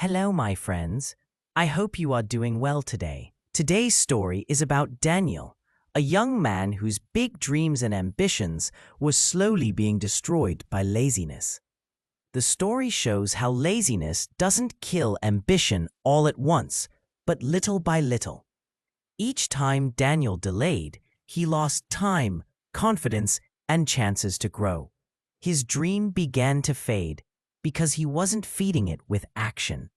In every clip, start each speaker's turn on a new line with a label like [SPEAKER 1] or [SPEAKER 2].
[SPEAKER 1] Hello, my friends. I hope you are doing well today. Today's story is about Daniel, a young man whose big dreams and ambitions were slowly being destroyed by laziness. The story shows how laziness doesn't kill ambition all at once, but little by little. Each time Daniel delayed, he lost time, confidence, and chances to grow. His dream began to fade because he wasn't feeding it with action.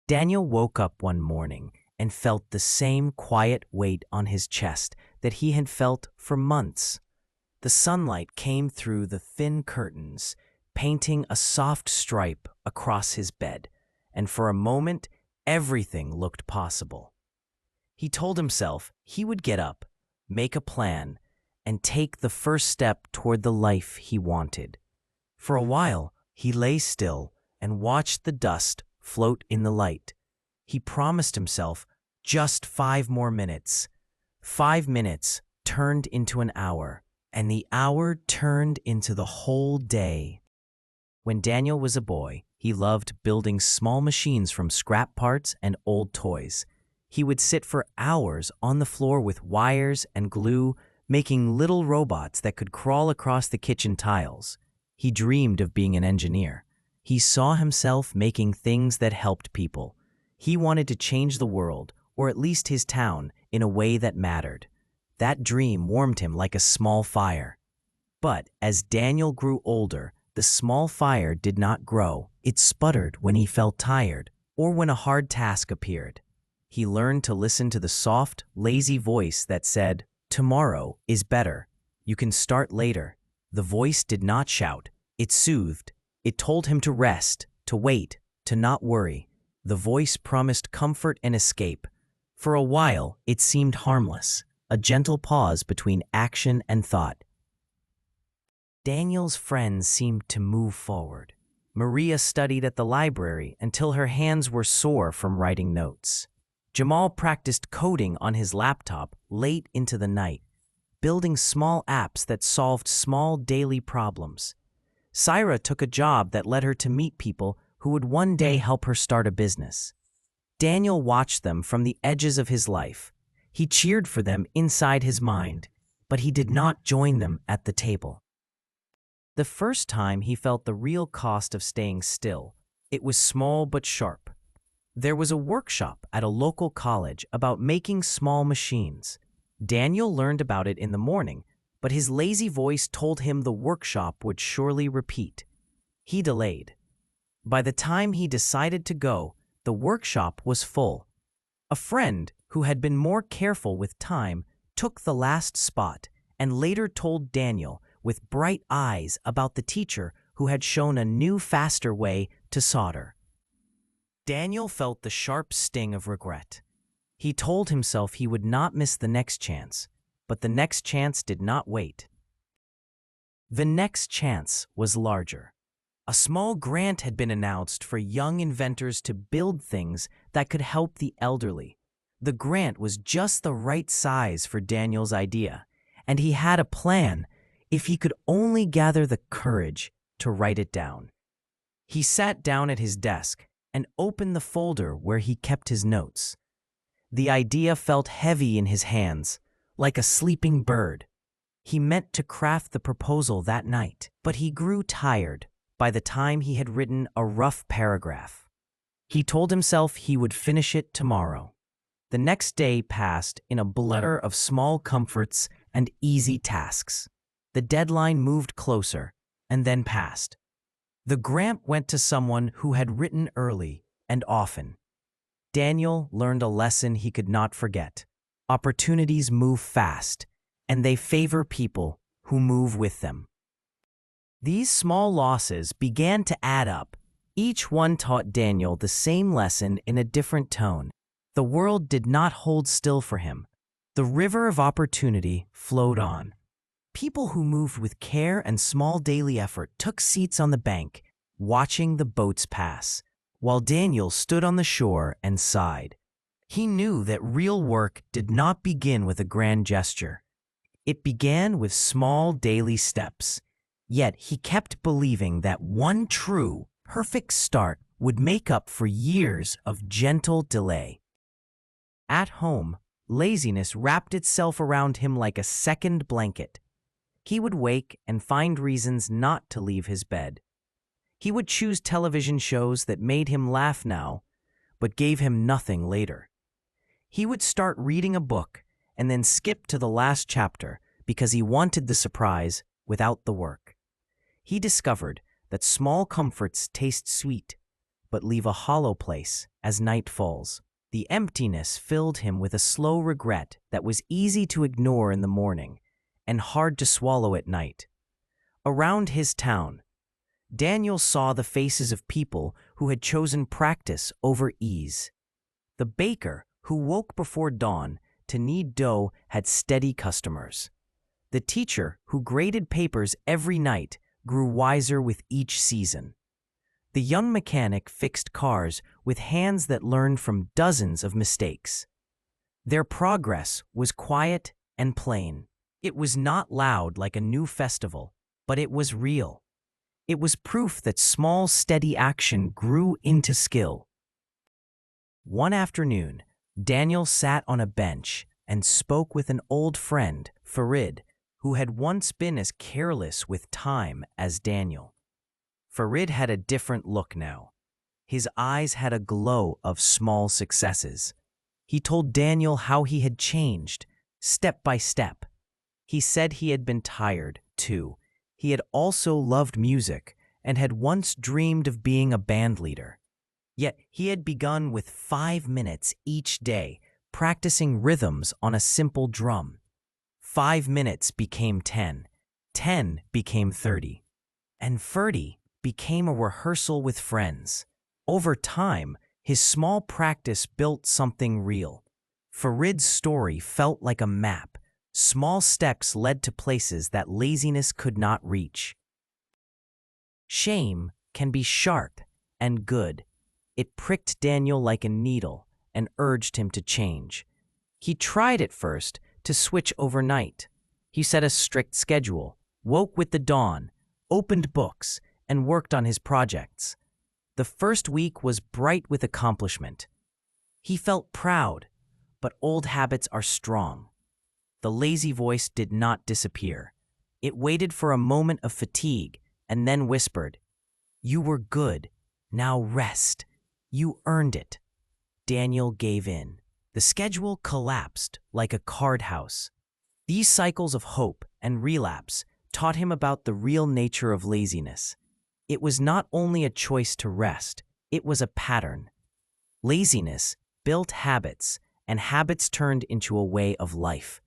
[SPEAKER 1] Daniel woke up one morning and felt the same quiet weight on his chest that he had felt for months. The sunlight came through the thin curtains, painting a soft stripe across his bed, and for a moment, everything looked possible. He told himself he would get up, make a plan, and take the first step toward the life he wanted. For a while, he lay still and watched the dust float in the light. He promised himself just 5 more minutes. 5 minutes turned into an hour, and the hour turned into the whole day. When Daniel was a boy, he loved building small machines from scrap parts and old toys. He would sit for hours on the floor with wires and glue, making little robots that could crawl across the kitchen tiles. He dreamed of being an engineer. He saw himself making things that helped people. He wanted to change the world, or at least his town, in a way that mattered. That dream warmed him like a small fire. But as Daniel grew older, the small fire did not grow. It sputtered when he felt tired, or when a hard task appeared. He learned to listen to the soft, lazy voice that said, "Tomorrow is better. You can start later." The voice did not shout. It soothed. It told him to rest, to wait, to not worry. The voice promised comfort and escape. For a while, it seemed harmless, a gentle pause between action and thought. Daniel's friends seemed to move forward. Maria studied at the library until her hands were sore from writing notes. Jamal practiced coding on his laptop late into the night, building small apps that solved small daily problems. Syra took a job that led her to meet people who would one day help her start a business. Daniel watched them from the edges of his life. He cheered for them inside his mind, but he did not join them at the table. The first time he felt the real cost of staying still, it was small but sharp. There was a workshop at a local college about making small machines. Daniel learned about it in the morning, but his lazy voice told him the workshop would surely repeat. He delayed. By the time he decided to go, the workshop was full. A friend who had been more careful with time took the last spot and later told Daniel with bright eyes about the teacher who had shown a new, faster way to solder. Daniel felt the sharp sting of regret. He told himself he would not miss the next chance, but the next chance did not wait. The next chance was larger. A small grant had been announced for young inventors to build things that could help the elderly. The grant was just the right size for Daniel's idea, and he had a plan if he could only gather the courage to write it down. He sat down at his desk and opened the folder where he kept his notes. The idea felt heavy in his hands, like a sleeping bird. He meant to craft the proposal that night, but he grew tired by the time he had written a rough paragraph. He told himself he would finish it tomorrow. The next day passed in a blur of small comforts and easy tasks. The deadline moved closer and then passed. The grant went to someone who had written early and often. Daniel learned a lesson he could not forget. Opportunities move fast, and they favor people who move with them. These small losses began to add up. Each one taught Daniel the same lesson in a different tone. The world did not hold still for him. The river of opportunity flowed on. People who moved with care and small daily effort took seats on the bank, watching the boats pass, while Daniel stood on the shore and sighed. He knew that real work did not begin with a grand gesture. It began with small daily steps. Yet he kept believing that one true, perfect start would make up for years of gentle delay. At home, laziness wrapped itself around him like a second blanket. He would wake and find reasons not to leave his bed. He would choose television shows that made him laugh now, but gave him nothing later. He would start reading a book and then skip to the last chapter because he wanted the surprise without the work. He discovered that small comforts taste sweet, but leave a hollow place as night falls. The emptiness filled him with a slow regret that was easy to ignore in the morning and hard to swallow at night. Around his town, Daniel saw the faces of people who had chosen practice over ease. The baker who woke before dawn to knead dough had steady customers. The teacher who graded papers every night grew wiser with each season. The young mechanic fixed cars with hands that learned from dozens of mistakes. Their progress was quiet and plain. It was not loud like a new festival, but it was real. It was proof that small, steady action grew into skill. One afternoon, Daniel sat on a bench and spoke with an old friend, Farid, who had once been as careless with time as Daniel. Farid had a different look now. His eyes had a glow of small successes. He told Daniel how he had changed, step by step. He said he had been tired, too. He had also loved music and had once dreamed of being a band leader. Yet he had begun with 5 minutes each day, practicing rhythms on a simple drum. 5 minutes became 10, 10 became 30, and 30 became a rehearsal with friends. Over time, his small practice built something real. Farid's story felt like a map. Small steps led to places that laziness could not reach. Shame can be sharp and good. It pricked Daniel like a needle and urged him to change. He tried at first to switch overnight. He set a strict schedule, woke with the dawn, opened books, and worked on his projects. The first week was bright with accomplishment. He felt proud, but old habits are strong. The lazy voice did not disappear. It waited for a moment of fatigue and then whispered, "You were good. Now rest. You earned it." Daniel gave in. The schedule collapsed like a card house. These cycles of hope and relapse taught him about the real nature of laziness. It was not only a choice to rest, it was a pattern. Laziness built habits, and habits turned into a way of life.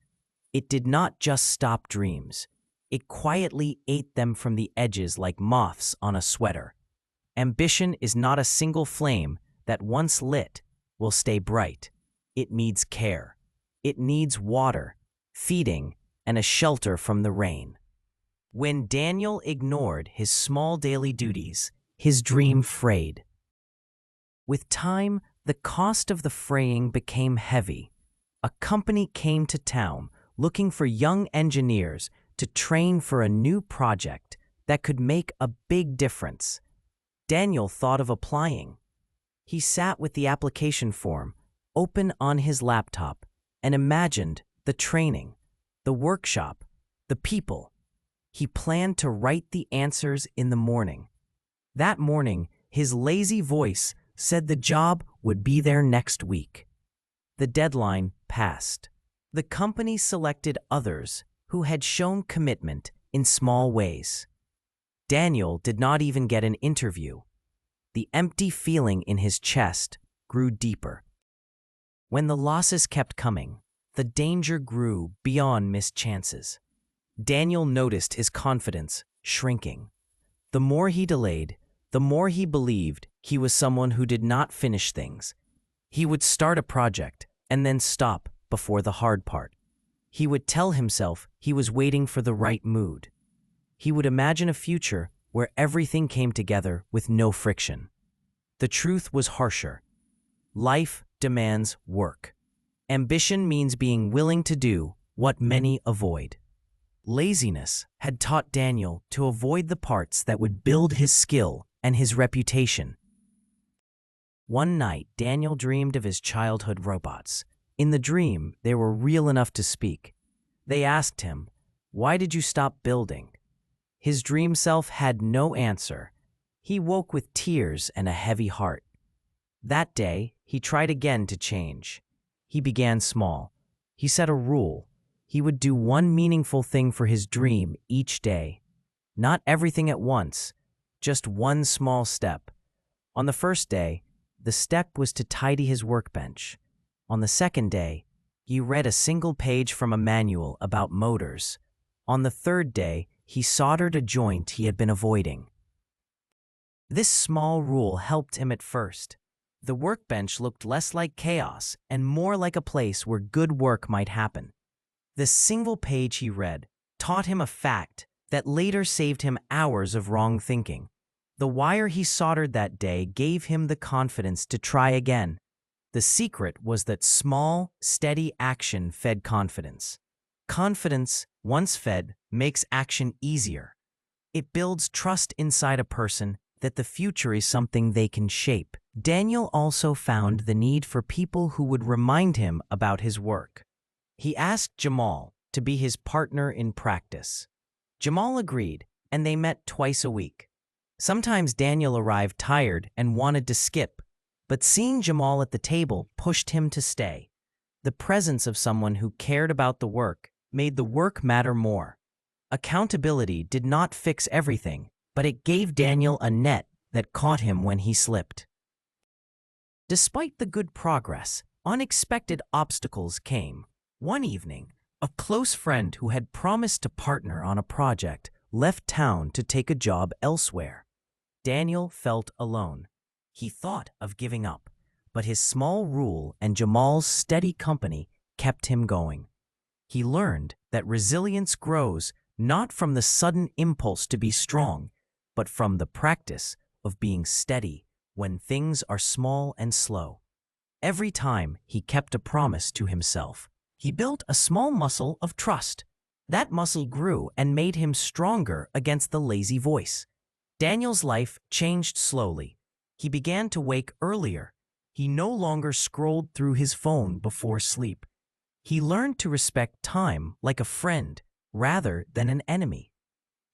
[SPEAKER 1] It did not just stop dreams. It quietly ate them from the edges like moths on a sweater. Ambition is not a single flame that once lit will stay bright. It needs care. It needs water, feeding, and a shelter from the rain. When Daniel ignored his small daily duties, his dream frayed. With time, the cost of the fraying became heavy. A company came to town looking for young engineers to train for a new project that could make a big difference. Daniel thought of applying. He sat with the application form open on his laptop and imagined the training, the workshop, the people. He planned to write the answers in the morning. That morning, his lazy voice said the job would be there next week. The deadline passed. The company selected others who had shown commitment in small ways. Daniel did not even get an interview. The empty feeling in his chest grew deeper. When the losses kept coming, the danger grew beyond missed chances. Daniel noticed his confidence shrinking. The more he delayed, the more he believed he was someone who did not finish things. He would start a project and then stop before the hard part. He would tell himself he was waiting for the right mood. He would imagine a future where everything came together with no friction. The truth was harsher. Life demands work. Ambition means being willing to do what many avoid. Laziness had taught Daniel to avoid the parts that would build his skill and his reputation. One night, Daniel dreamed of his childhood robots. In the dream, they were real enough to speak. They asked him, "Why did you stop building?" His dream self had no answer. He woke with tears and a heavy heart. That day, he tried again to change. He began small. He set a rule. He would do one meaningful thing for his dream each day. Not everything at once, just one small step. On the first day, the step was to tidy his workbench. On the second day, he read a single page from a manual about motors. On the third day, he soldered a joint he had been avoiding. This small rule helped him at first. The workbench looked less like chaos and more like a place where good work might happen. The single page he read taught him a fact that later saved him hours of wrong thinking. The wire he soldered that day gave him the confidence to try again. The secret was that small, steady action fed confidence. Confidence, once fed, makes action easier. It builds trust inside a person that the future is something they can shape. Daniel also found the need for people who would remind him about his work. He asked Jamal to be his partner in practice. Jamal agreed, and they met twice a week. Sometimes Daniel arrived tired and wanted to skip, but seeing Jamal at the table pushed him to stay. The presence of someone who cared about the work made the work matter more. Accountability did not fix everything, but it gave Daniel a net that caught him when he slipped. Despite the good progress, unexpected obstacles came. One evening, a close friend who had promised to partner on a project left town to take a job elsewhere. Daniel felt alone. He thought of giving up, but his small rule and Jamal's steady company kept him going. He learned that resilience grows not from the sudden impulse to be strong, but from the practice of being steady when things are small and slow. Every time he kept a promise to himself, he built a small muscle of trust. That muscle grew and made him stronger against the lazy voice. Daniel's life changed slowly. He began to wake earlier. He no longer scrolled through his phone before sleep. He learned to respect time like a friend rather than an enemy.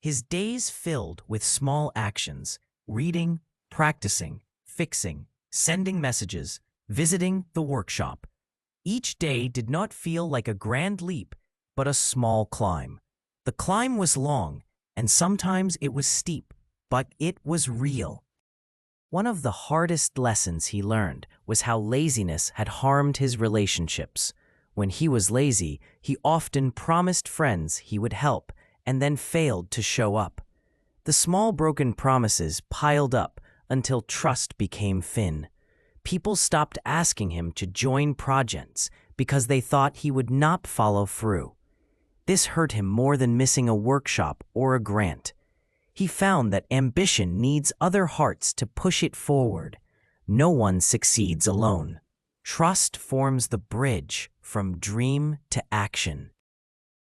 [SPEAKER 1] His days filled with small actions: reading, practicing, fixing, sending messages, visiting the workshop. Each day did not feel like a grand leap, but a small climb. The climb was long, and sometimes it was steep, but it was real. One of the hardest lessons he learned was how laziness had harmed his relationships. When he was lazy, he often promised friends he would help and then failed to show up. The small broken promises piled up until trust became thin. People stopped asking him to join projects because they thought he would not follow through. This hurt him more than missing a workshop or a grant. He found that ambition needs other hearts to push it forward. No one succeeds alone. Trust forms the bridge from dream to action.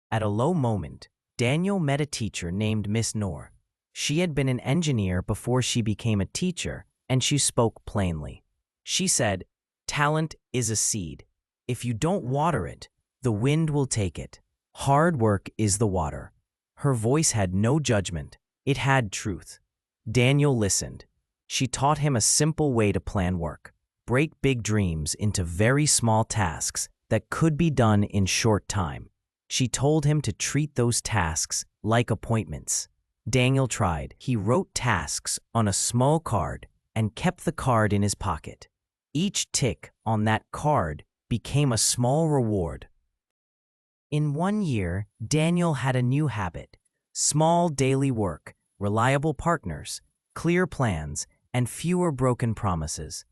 [SPEAKER 1] At a low moment, Daniel met a teacher named Miss Noor. She had been an engineer before she became a teacher, and she spoke plainly. She said, "Talent is a seed. If you don't water it, the wind will take it. Hard work is the water." Her voice had no judgment. It had truth. Daniel listened. She taught him a simple way to plan work: break big dreams into very small tasks that could be done in short time. She told him to treat those tasks like appointments. Daniel tried. He wrote tasks on a small card and kept the card in his pocket. Each tick on that card became a small reward. In 1 year, Daniel had a new habit: small daily work, reliable partners, clear plans, and fewer broken promises.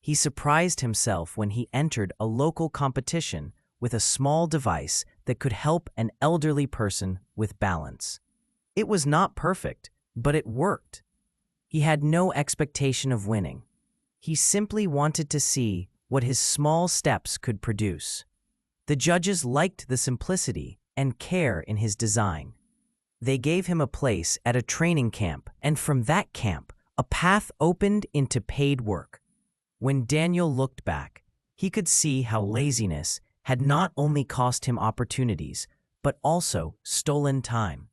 [SPEAKER 1] He surprised himself when he entered a local competition with a small device that could help an elderly person with balance. It was not perfect, but it worked. He had no expectation of winning. He simply wanted to see what his small steps could produce. The judges liked the simplicity and care in his design. They gave him a place at a training camp, and from that camp, a path opened into paid work. When Daniel looked back, he could see how laziness had not only cost him opportunities, but also stolen time.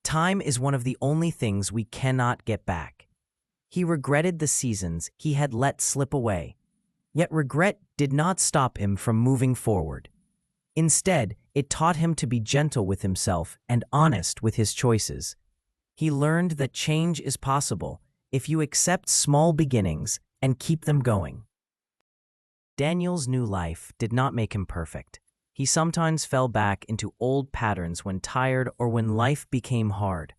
[SPEAKER 1] Time is one of the only things we cannot get back. He regretted the seasons he had let slip away, yet regret did not stop him from moving forward. Instead, it taught him to be gentle with himself and honest with his choices. He learned that change is possible if you accept small beginnings and keep them going. Daniel's new life did not make him perfect. He sometimes fell back into old patterns when tired or when life became hard.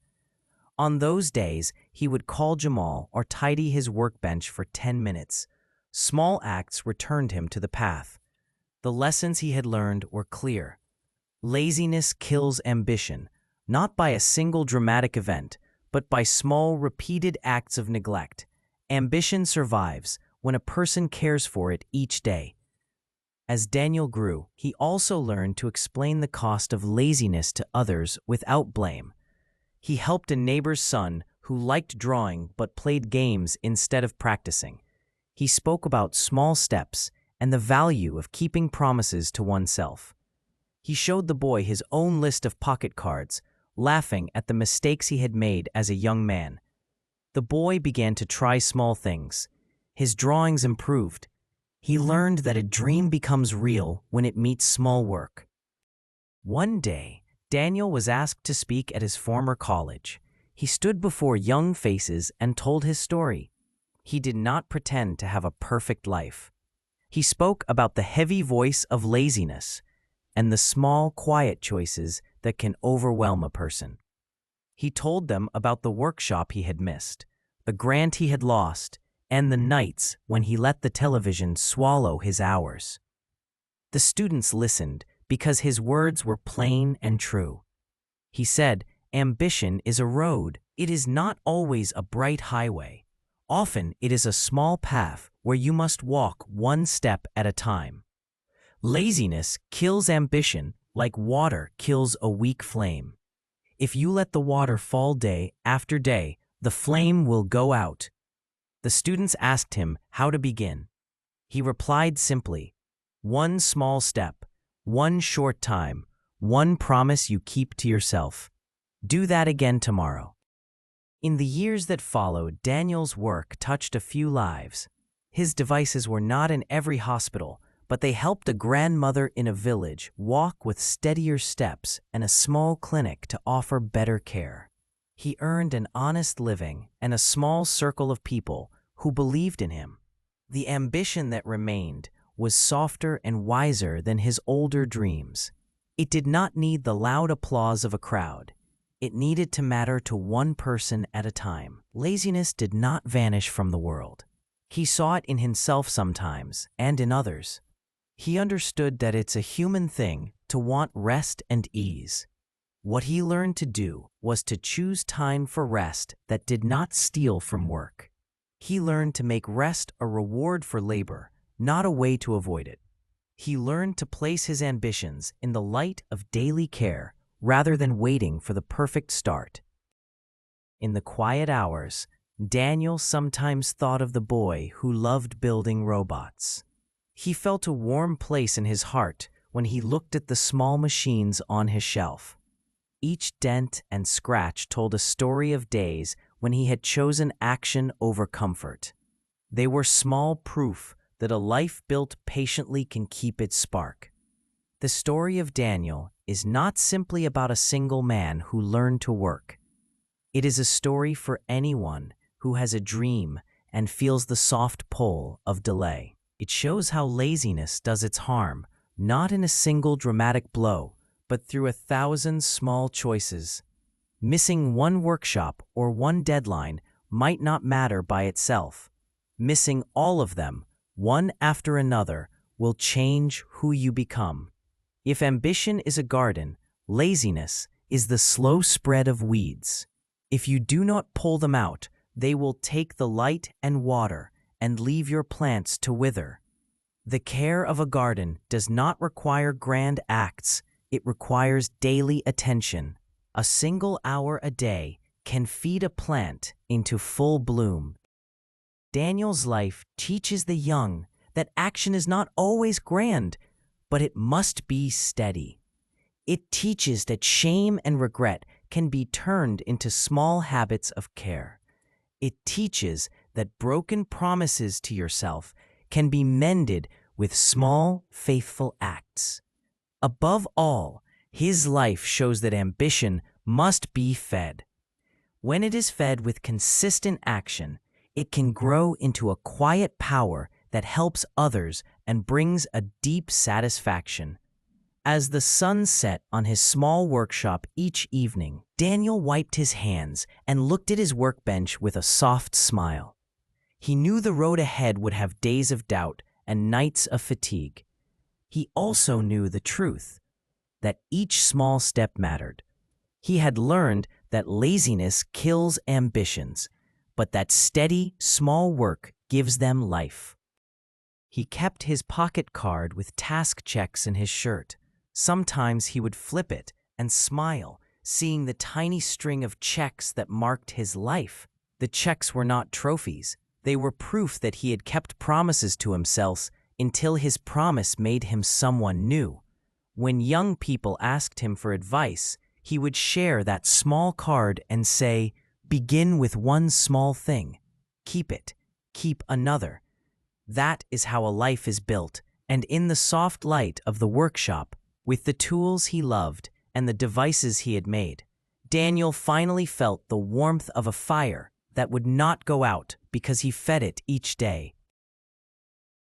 [SPEAKER 1] On those days, he would call Jamal or tidy his workbench for 10 minutes. Small acts returned him to the path. The lessons he had learned were clear. Laziness kills ambition, not by a single dramatic event, but by small, repeated acts of neglect. Ambition survives when a person cares for it each day. As Daniel grew, he also learned to explain the cost of laziness to others without blame. He helped a neighbor's son who liked drawing but played games instead of practicing. He spoke about small steps and the value of keeping promises to oneself. He showed the boy his own list of pocket cards, laughing at the mistakes he had made as a young man. The boy began to try small things. His drawings improved. He learned that a dream becomes real when it meets small work. One day, Daniel was asked to speak at his former college. He stood before young faces and told his story. He did not pretend to have a perfect life. He spoke about the heavy voice of laziness and the small, quiet choices that can overwhelm a person. He told them about the workshop he had missed, the grant he had lost, and the nights when he let the television swallow his hours. The students listened because his words were plain and true. He said, "Ambition is a road. It is not always a bright highway. Often it is a small path where you must walk one step at a time. Laziness kills ambition like water kills a weak flame. If you let the water fall day after day, the flame will go out." The students asked him how to begin. He replied simply, "One small step, one short time, one promise you keep to yourself. Do that again tomorrow." In the years that followed, Daniel's work touched a few lives. His devices were not in every hospital, but they helped a grandmother in a village walk with steadier steps and a small clinic to offer better care. He earned an honest living and a small circle of people who believed in him. The ambition that remained was softer and wiser than his older dreams. It did not need the loud applause of a crowd. It needed to matter to one person at a time. Laziness did not vanish from the world. He saw it in himself sometimes and in others. He understood that it's a human thing to want rest and ease. What he learned to do was to choose time for rest that did not steal from work. He learned to make rest a reward for labor, not a way to avoid it. He learned to place his ambitions in the light of daily care rather than waiting for the perfect start. In the quiet hours, Daniel sometimes thought of the boy who loved building robots. He felt a warm place in his heart when he looked at the small machines on his shelf. Each dent and scratch told a story of days when he had chosen action over comfort. They were small proof that a life built patiently can keep its spark. The story of Daniel is not simply about a single man who learned to work. It is a story for anyone who has a dream and feels the soft pull of delay. It shows how laziness does its harm, not in a single dramatic blow, but through 1,000 small choices. Missing one workshop or one deadline might not matter by itself. Missing all of them, one after another, will change who you become. If ambition is a garden, laziness is the slow spread of weeds. If you do not pull them out, they will take the light and water and leave your plants to wither. The care of a garden does not require grand acts. It requires daily attention. A single hour a day can feed a plant into full bloom. Daniel's life teaches the young that action is not always grand, but it must be steady. It teaches that shame and regret can be turned into small habits of care. It teaches that broken promises to yourself can be mended with small, faithful acts. Above all, his life shows that ambition must be fed. When it is fed with consistent action, it can grow into a quiet power that helps others and brings a deep satisfaction. As the sun set on his small workshop each evening, Daniel wiped his hands and looked at his workbench with a soft smile. He knew the road ahead would have days of doubt and nights of fatigue. He also knew the truth, that each small step mattered. He had learned that laziness kills ambitions, but that steady, small work gives them life. He kept his pocket card with task checks in his shirt. Sometimes he would flip it and smile, seeing the tiny string of checks that marked his life. The checks were not trophies. They were proof that he had kept promises to himself until his promise made him someone new. When young people asked him for advice, he would share that small card and say, "Begin with one small thing. Keep it. Keep another." That is how a life is built, and in the soft light of the workshop, with the tools he loved and the devices he had made, Daniel finally felt the warmth of a fire that would not go out because he fed it each day.